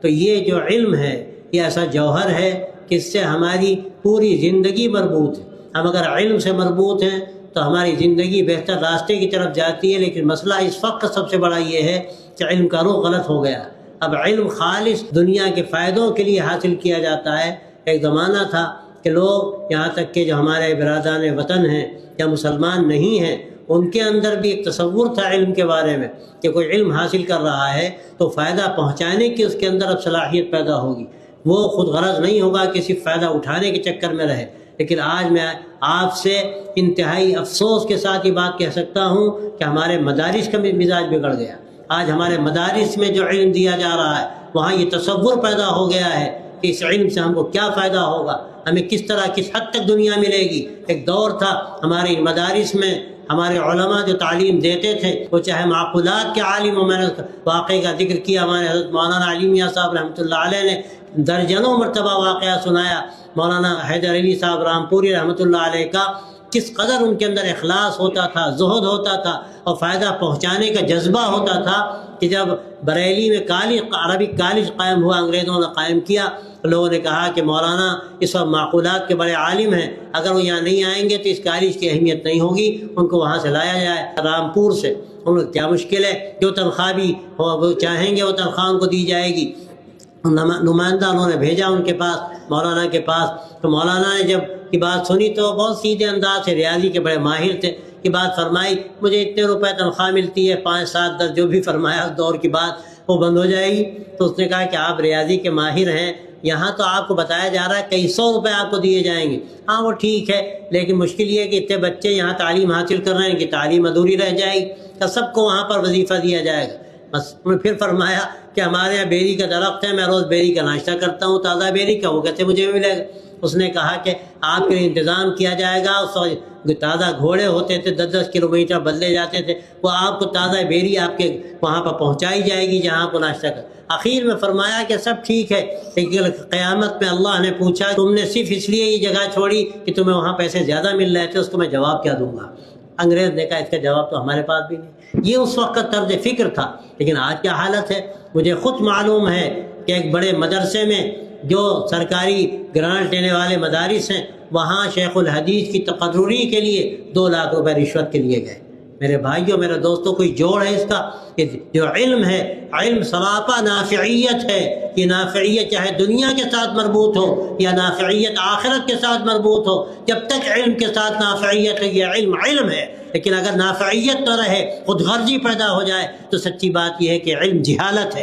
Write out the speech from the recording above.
تو یہ جو علم ہے یہ ایسا جوہر ہے کہ اس سے ہماری پوری زندگی مربوط ہے۔ ہم اگر علم سے مربوط ہیں تو ہماری زندگی بہتر راستے کی طرف جاتی ہے، لیکن مسئلہ اس وقت سب سے بڑا یہ ہے کہ علم کا رخ غلط ہو گیا۔ اب علم خالص دنیا کے فائدوں کے لیے حاصل کیا جاتا ہے۔ ایک زمانہ تھا کہ لوگ یہاں تک کہ جو ہمارے برادران وطن ہیں یا مسلمان نہیں ہیں، ان کے اندر بھی ایک تصور تھا علم کے بارے میں کہ کوئی علم حاصل کر رہا ہے تو فائدہ پہنچانے کی اس کے اندر اب صلاحیت پیدا ہوگی، وہ خود غرض نہیں ہوگا کہ صرف فائدہ اٹھانے کے چکر میں رہے۔ لیکن آج میں آپ سے انتہائی افسوس کے ساتھ یہ بات کہہ سکتا ہوں کہ ہمارے مدارس کا بھی مزاج بگڑ گیا۔ آج ہمارے مدارس میں جو علم دیا جا رہا ہے وہاں یہ تصور پیدا ہو گیا ہے کہ اس علم سے ہم کو کیا فائدہ ہوگا، ہمیں کس طرح کس حد تک دنیا ملے گی۔ ایک دور تھا ہمارے مدارس میں ہمارے علماء جو تعلیم دیتے تھے وہ چاہے معقولات کے عالم ہو، میں نے واقعے کا ذکر کیا، ہمارے حضرت مولانا علی میاں صاحب رحمۃ اللہ علیہ نے درجنوں مرتبہ واقعہ سنایا، مولانا حیدر علی صاحب رامپوری رحمۃ اللہ علیہ کا، کس قدر ان کے اندر اخلاص ہوتا تھا، زہد ہوتا تھا اور فائدہ پہنچانے کا جذبہ ہوتا تھا کہ جب بریلی میں عربک کالج قائم ہوا، انگریزوں نے قائم کیا، لوگوں نے کہا کہ مولانا اس وقت معقولات کے بڑے عالم ہیں، اگر وہ یہاں نہیں آئیں گے تو اس کالج کی اہمیت نہیں ہوگی، ان کو وہاں سے لایا جائے رامپور سے۔ ان کو کیا مشکل ہے، جو تنخواہ بھی وہ چاہیں گے وہ تنخواہ ان کو دی جائے گی۔ نمائندہ انہوں نے بھیجا ان کے پاس، مولانا کے پاس، تو مولانا نے جب کی بات سنی تو بہت سیدھے انداز سے، ریاضی کے بڑے ماہر تھے، کی بات فرمائی، مجھے اتنے روپے تنخواہ ملتی ہے، 5 7 10 جو بھی فرمایا اس دور کی بات وہ بند ہو جائے گی۔ تو اس نے کہا کہ آپ ریاضی کے ماہر ہیں، یہاں تو آپ کو بتایا جا رہا ہے کئی 100 روپے آپ کو دیے جائیں گے۔ ہاں وہ ٹھیک ہے، لیکن مشکل یہ ہے کہ اتنے بچے یہاں تعلیم حاصل کر رہے ہیں کہ تعلیم ادھوری رہ جائے گی، تو سب کو وہاں پر وظیفہ دیا جائے گا۔ بس انہوں نے پھر فرمایا کہ ہمارے یہاں بیری کا درخت ہے، میں روز بیری کا ناشتہ کرتا ہوں، تازہ بیری کا، وہ کہتے مجھے ملے گا۔ اس نے کہا کہ آپ کے لیے انتظام کیا جائے گا، اس وقت تازہ گھوڑے ہوتے تھے، 10 کلومیٹر بدلے جاتے تھے، وہ آپ کو تازہ بیری آپ کے وہاں پر پہنچائی جائے گی جہاں آپ کو ناشتہ کر۔ آخر میں فرمایا کہ سب ٹھیک ہے، لیکن قیامت میں اللہ نے پوچھا تم نے صرف اس لیے یہ جگہ چھوڑی کہ تمہیں وہاں پیسے زیادہ مل رہے تھے، اس کو میں جواب کیا دوں گا؟ انگریز نے کہا اس کا جواب تو ہمارے پاس بھی نہیں۔ یہ اس وقت کا طرز فکر تھا، لیکن آج کیا حالت ہے؟ مجھے خود معلوم ہے کہ ایک بڑے مدرسے میں جو سرکاری گرانٹ لینے والے مدارس ہیں، وہاں شیخ الحدیث کی تقرری کے لیے 2 لاکھ روپے رشوت کے لیے گئے۔ میرے بھائیوں، میرے دوستوں، کوئی جوڑ ہے اس کا کہ جو علم ہے، علم سراپا نافعیت ہے۔ یہ نافعیت چاہے دنیا کے ساتھ مربوط ہو یا نافعیت آخرت کے ساتھ مربوط ہو، جب تک علم کے ساتھ نافعیت ہے یہ علم علم ہے۔ لیکن اگر نافعیت نہ رہے، خود غرضی پیدا ہو جائے، تو سچی بات یہ ہے کہ علم جہالت ہے۔